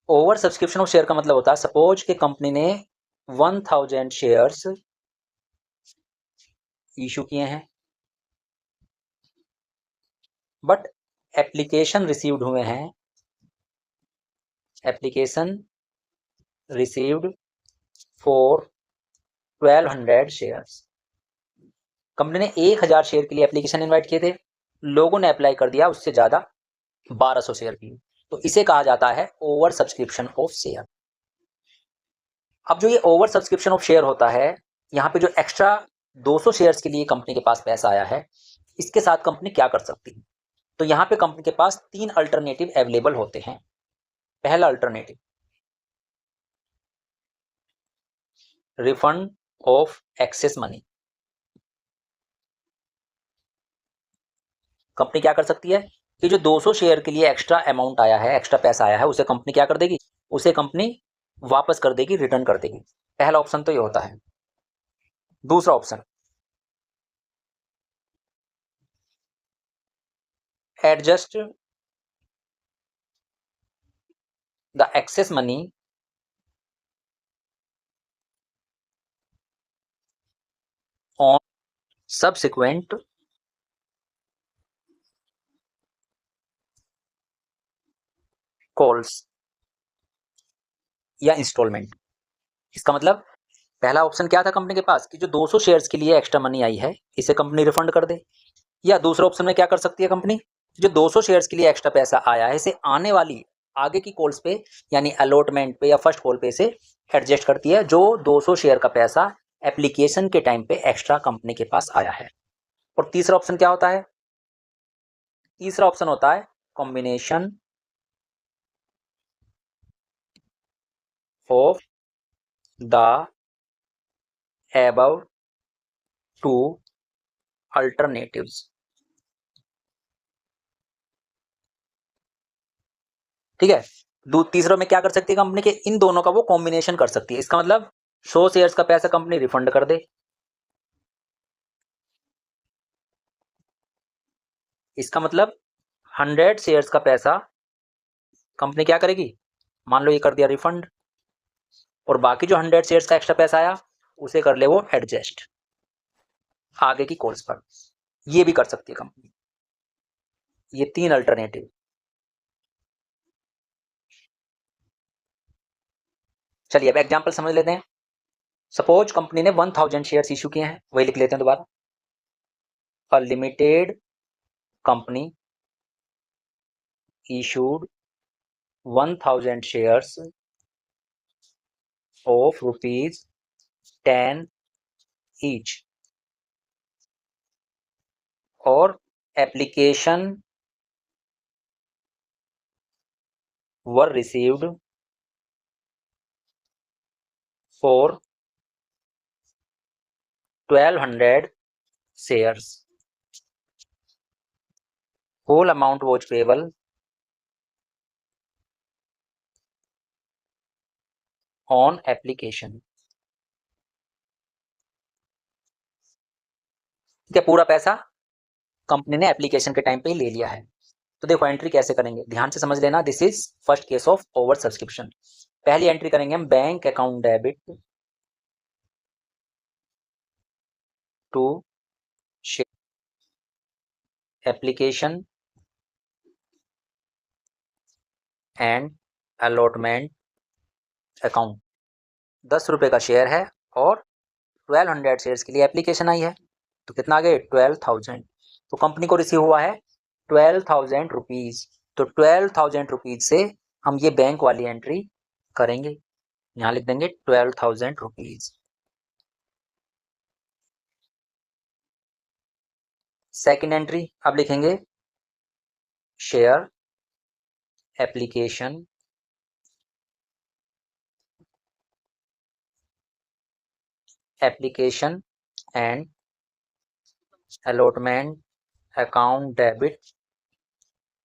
Over subscription of share का मतलब होता है सपोज कि कंपनी ने 1000 शेयर्स इशू किए हैं, बट एप्लीकेशन रिसीव्ड हुए हैं, application received for 1200 shares. Company ने 1000 शेयर के लिए एप्लीकेशन इनवाइट किए थे, लोगों ने अप्लाई कर दिया उससे ज्यादा 1200 शेयर की, तो इसे कहा जाता है ओवर सब्सक्रिप्शन ऑफ शेयर। अब जो ये ओवर सब्सक्रिप्शन ऑफ शेयर होता है, यहाँ पे जो एक्स्ट्रा 200 शेयर्स के लिए कंपनी के पास पैसा आया है, इसके साथ कंपनी क्या कर सकती है? तो यहाँ पे कंपनी के पास 3 अल्टरनेटिव अवेलेबल होते हैं। पहला alternative, refund of excess money. Company क्या कर सकती है कि जो 200 शेयर के लिए एक्स्ट्रा अमाउंट आया है, एक्स्ट्रा पैसा आया है, उसे कंपनी क्या कर देगी? उसे कंपनी वापस कर देगी, रिटर्न कर देगी। पहला ऑप्शन तो ये होता है। दूसरा option, adjust the excess money on subsequent calls या इंस्टॉलमेंट। इसका मतलब पहला ऑप्शन क्या था कंपनी के पास कि जो 200 शेयर्स के लिए एक्स्ट्रा मनी आई है, इसे कंपनी रिफंड कर दे। या दूसरा ऑप्शन में क्या कर सकती है कंपनी, जो 200 शेयर्स के लिए एक्स्ट्रा पैसा आया है, इसे आने वाली आगे की कॉल्स पे यानी अलॉटमेंट पे या फर्स्ट कॉल पे इसे एडजस्ट करती है, जो 200 शेयर का पैसा एप्लीकेशन के टाइम पे एक्स्ट्रा कंपनी के पास आया है। और तीसरा ऑप्शन क्या होता है? तीसरा ऑप्शन होता है combination of the above two alternatives. ठीक है, तीसरे में क्या कर सकती है कंपनी के, इन दोनों का वो कॉम्बिनेशन कर सकती है। इसका मतलब 100 शेयर्स का पैसा कंपनी रिफंड कर दे, इसका मतलब 100 शेयर्स का पैसा कंपनी क्या करेगी, मान लो ये कर दिया रिफंड, और बाकी जो 100 शेयर्स का एक्स्ट्रा पैसा आया उसे कर ले वो एडजस्ट आगे की कॉल्स पर। ये भी कर सकती है कंपनी। ये 3 अल्टरनेटिव। चलिए अब एग्जांपल समझ लेते हैं। सपोज कंपनी ने 1000 शेयर्स इशू किए हैं, वही लिख लेते हैं दोबारा। A limited company issued 1000 shares of ₹10 each और application were received for 1200 shares. Whole amount was payable on application. क्या पूरा पैसा कंपनी ने एप्लीकेशन के टाइम पे ही ले लिया है। तो देखो एंट्री कैसे करेंगे, ध्यान से समझ लेना। This is first case of over subscription. पहली एंट्री करेंगे हम bank account debit to application and allotment account. 10 रुपए का शेयर है और 1200 शेयर्स के लिए एप्लीकेशन आई है, तो कितना आ गए 12,000। तो कंपनी को रिसीव हुआ है 12,000 रुपीज। तो 12,000 रुपीज से हम ये बैंक वाली एंट्री करेंगे, यहाँ लिख देंगे 12,000 रुपीज। सेकेंड एंट्री अब लिखेंगे share application and allotment account debit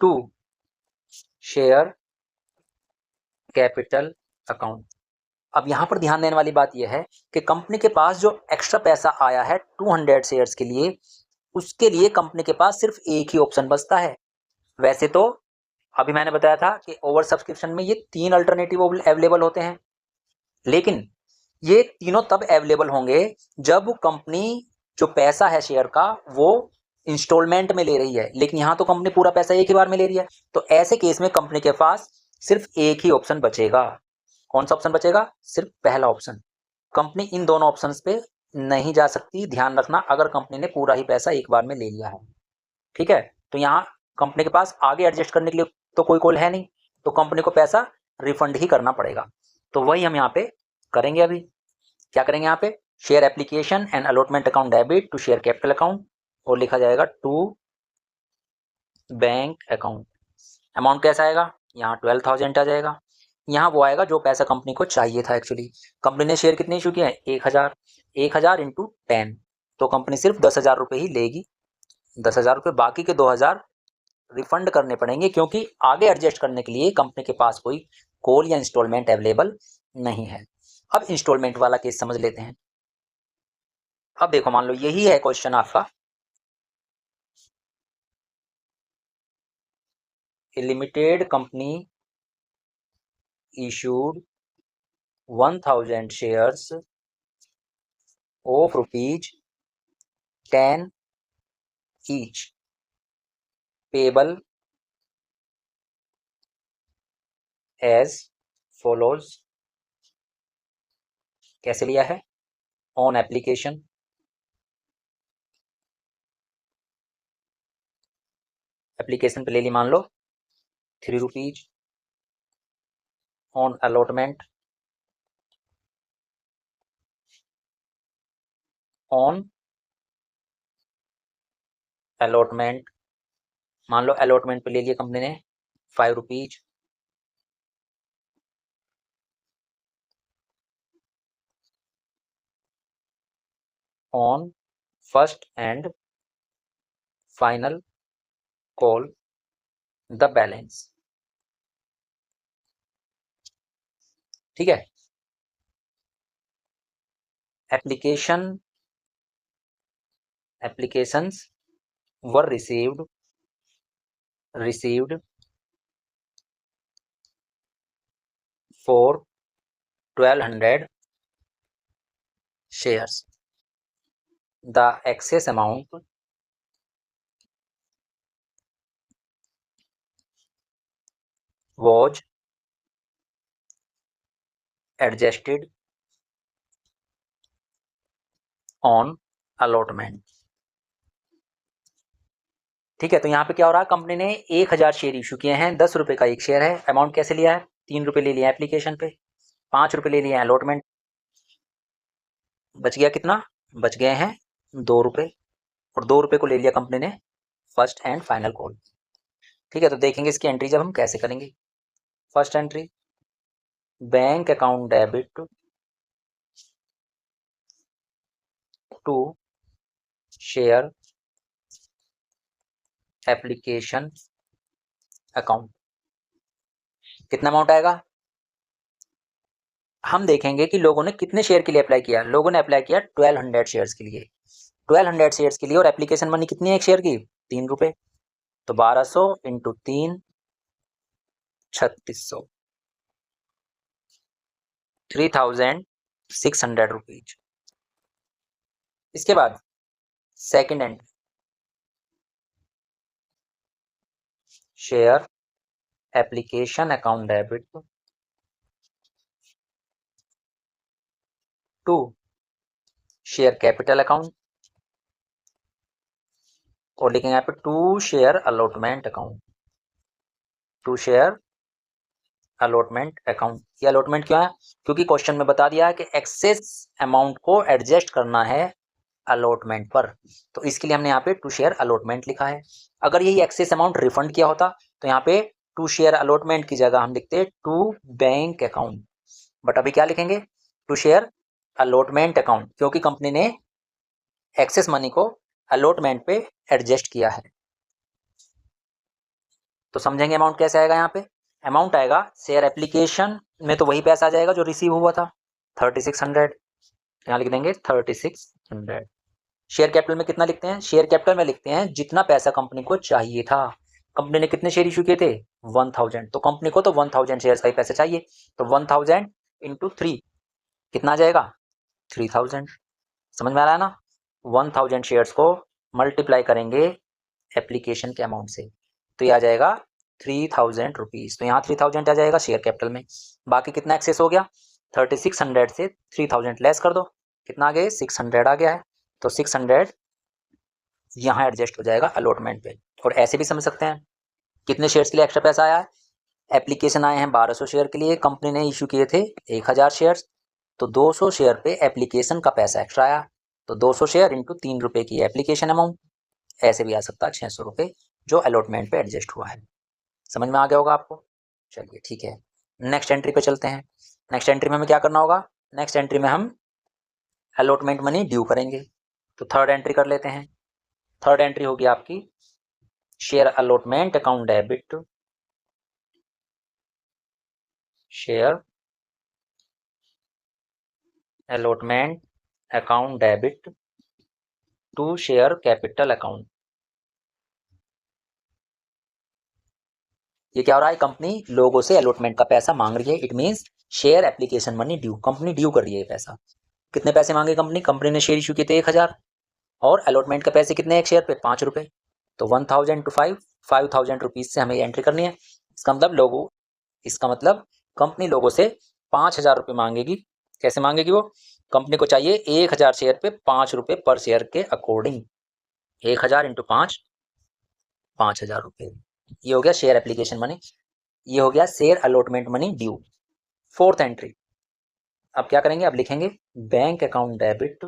to share capital account. अब यहाँ पर ध्यान देने वाली बात यह है कि कंपनी के पास जो एक्स्ट्रा पैसा आया है 200 शेयर्स के लिए, उसके लिए कंपनी के पास सिर्फ एक ही ऑप्शन बचता है। वैसे तो अभी मैंने बताया था कि ओवर सब्सक्रिप्शन में ये 3 अल्टरनेटिव अवेलेबल होते हैं, लेकिन ये तीनों तब अवेलेबल होंगे जब कंपनी जो पैसा है शेयर का वो इंस्टॉलमेंट में ले रही है, लेकिन यहाँ तो कंपनी पूरा पैसा एक ही बार में ले रही है। तो ऐसे केस में कंपनी के पास सिर्फ एक ही ऑप्शन बचेगा। कौन सा ऑप्शन बचेगा? सिर्फ पहला ऑप्शन। कंपनी इन दोनों ऑप्शंस पे नहीं जा सकती, ध्यान रखना, अगर कंपनी ने पूरा ही पैसा एक बार में ले लिया है। ठीक है, तो यहाँ कंपनी के पास आगे एडजस्ट करने के लिए तो कोई कॉल है नहीं, तो कंपनी को पैसा रिफंड ही करना पड़ेगा। तो वही हम यहाँ पे करेंगे। अभी क्या करेंगे? यहाँ पे share application and allotment account debit to share capital account, और लिखा जाएगा टू बैंक अकाउंट। अमाउंट कैसा आएगा? यहाँ 12,000 आ जाएगा। यहाँ वो आएगा जो पैसा कंपनी को चाहिए था। एक्चुअली कंपनी ने शेयर कितने इशू किए हैं? 1,000। 1,000 इंटू 10, तो कंपनी सिर्फ 10,000 रुपये ही लेगी। 10,000 रुपये, बाकी के 2,000 रिफंड करने पड़ेंगे, क्योंकि आगे एडजस्ट करने के लिए कंपनी के पास कोई कॉल या इंस्टॉलमेंट अवेलेबल नहीं है। अब इंस्टॉलमेंट वाला केस समझ लेते हैं। अब देखो, मान लो यही है क्वेश्चन आपका, ए limited company issued 1,000 shares of ₹10 each, payable as follows। कैसे लिया है? ऑन एप्लीकेशन, एप्लीकेशन पे ले ली, मान लो ₹3। ऑन अलॉटमेंट, ऑन अलॉटमेंट, मान लो अलॉटमेंट पे ले लिया कंपनी ने ₹5। On first and final call the balance. ठीक है, applications were received for 1,200 shares। The excess amount was adjusted on allotment। ठीक है, तो यहाँ पे क्या हो रहा है? कंपनी ने 1,000 शेयर इशू किए हैं, 10 रुपये का एक शेयर है। अमाउंट कैसे लिया है? 3 रुपये ले लिया एप्लीकेशन पे, 5 रुपये ले लिया अलॉटमेंट। बच गया कितना? बच गए हैं 2 रुपये, और 2 रुपये को ले लिया कंपनी ने फर्स्ट एंड फाइनल कॉल। ठीक है, तो देखेंगे इसकी एंट्री जब हम कैसे करेंगे। First entry, bank account debit to share application account. कितना अमाउंट आएगा? हम देखेंगे कि लोगों ने कितने शेयर के लिए अप्लाई किया। लोगों ने अप्लाई किया 1,200 शेयर्स के लिए, 1,200 शेयर्स के लिए, और एप्लीकेशन मनी कितनी है एक शेयर की? 3 रुपये। तो 1,200 इंटू 3, 3,600, 3,600 रुपीज। इसके बाद second and, share application account debit to share capital account, और लिखेंगे यहाँ पे to share allotment account, to share allotment account. ये अलॉटमेंट क्यों है? क्योंकि क्वेश्चन में बता दिया है कि एक्सेस अमाउंट को एडजस्ट करना है अलॉटमेंट पर, तो इसके लिए हमने यहाँ पे टू शेयर अलॉटमेंट लिखा है। अगर यही एक्सेस अमाउंट रिफंड किया होता तो यहाँ पे टू शेयर अलॉटमेंट की जगह हम लिखते टू बैंक अकाउंट, बट अभी क्या लिखेंगे? टू शेयर अलॉटमेंट अकाउंट, क्योंकि कंपनी ने एक्सेस मनी को अलॉटमेंट पे एडजस्ट किया है। तो समझेंगे अमाउंट कैसे आएगा। यहाँ पे अमाउंट आएगा शेयर एप्लीकेशन में, तो वही पैसा आ जाएगा जो रिसीव हुआ था, 3,600। यहाँ लिख देंगे 3,600। शेयर कैपिटल में कितना लिखते हैं? शेयर कैपिटल में लिखते हैं जितना पैसा कंपनी को चाहिए था। कंपनी ने कितने शेयर इशू किए थे? 1000। तो कंपनी को तो 1000 शेयर्स का ही पैसे चाहिए, तो 1000 इंटू 3 कितना आ जाएगा? 3000। समझ में आ रहा है ना? 1000 शेयर्स को मल्टीप्लाई करेंगे एप्लीकेशन के अमाउंट से, तो ये आ जाएगा 3000 रुपीज़। तो यहाँ 3000 आ जाएगा शेयर कैपिटल में। बाकी कितना एक्सेस हो गया? 3600 से 3000 लेस कर दो, कितना आ गया? 600 आ गया है। तो 600 यहाँ एडजस्ट हो जाएगा अलॉटमेंट पे। और ऐसे भी समझ सकते हैं, कितने शेयर्स के लिए एक्स्ट्रा पैसा आया है? एप्लीकेशन आए हैं 1200 शेयर के लिए, कंपनी ने इशू किए थे 1000 शेयर्स, तो 200 शेयर पे एप्लीकेशन का पैसा एक्स्ट्रा आया, तो 200 शेयर इंटू 3 रुपये की एप्लीकेशन अमाउंट। ऐसे भी आ सकता है 600 रुपये जो अलॉटमेंट पे एडजस्ट हुआ है। समझ में आ गया होगा आपको? चलिए ठीक है, नेक्स्ट एंट्री पे चलते हैं। नेक्स्ट एंट्री में हमें क्या करना होगा? नेक्स्ट एंट्री में हम अलॉटमेंट मनी ड्यू करेंगे। तो थर्ड एंट्री कर लेते हैं। थर्ड एंट्री होगी आपकी share allotment account debit, share allotment account debit to share capital account. ये क्या हो रहा है? कंपनी लोगों से अलॉटमेंट का पैसा मांग रही है, it means share application money due. Company due कर रही है पैसा। कितने पैसे मांगे कंपनी? कंपनी ने शेयर इशू किए थे 1000, और अलॉटमेंट के पैसे कितने एक शेयर पे? 5 रुपये। तो 1000 टू 5000 रुपीज़ से हमें एंट्री करनी है। इसका मतलब कंपनी लोगों से 5000 रुपये मांगेगी। कैसे मांगेगी वो? कंपनी को चाहिए 1000 शेयर पे 5 रुपये पर शेयर के अकॉर्डिंग। 1000 इंटू 5, 5000 रुपये। ये हो गया शेयर एप्लीकेशन मनी, ये हो गया share allotment money due. Fourth entry अब क्या करेंगे? अब लिखेंगे bank account debit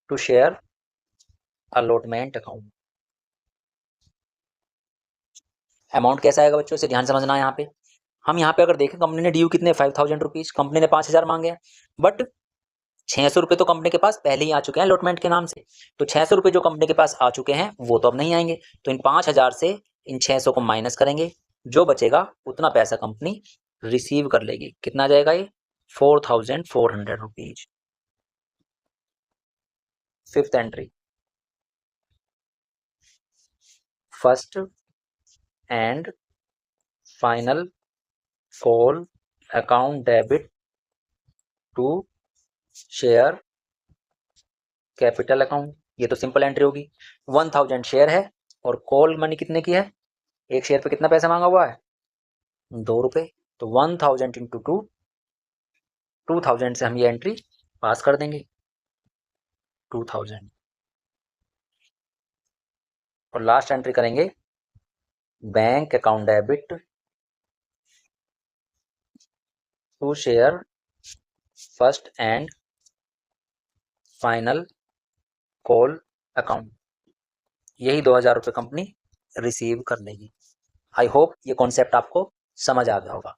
to share allotment account. Amount कैसा आएगा बच्चों से ध्यान समझना है यहाँ पे। हम यहाँ पे अगर देखें, कंपनी ने ड्यू कितने? 5000 रुपीज़। कंपनी ने 5000 मांगे हैं, बट 600 रुपये तो कंपनी के पास पहले ही आ चुके हैं अलॉटमेंट के नाम से। तो 600 रुपये जो कंपनी के पास आ चुके हैं वो तो अब नहीं आएंगे। तो इन 5000 से इन 600 को माइनस करेंगे, जो बचेगा उतना पैसा कंपनी रिसीव कर लेगी। कितना आ जाएगा ये? 4400 rupees. Fifth entry, first and final call account debit to share capital account. ये तो सिंपल एंट्री होगी। 1000 शेयर है और कॉल मनी कितने की है? एक शेयर पे कितना पैसा मांगा हुआ है? 2 रुपये। तो 1000 इंटू 2, 2000 से हम ये एंट्री पास कर देंगे, 2000। और लास्ट एंट्री करेंगे bank account debit to share first and final call account. यही 2000 रुपये कंपनी रिसीव कर लेगी। आई होप ये कॉन्सेप्ट आपको समझ आ गया होगा।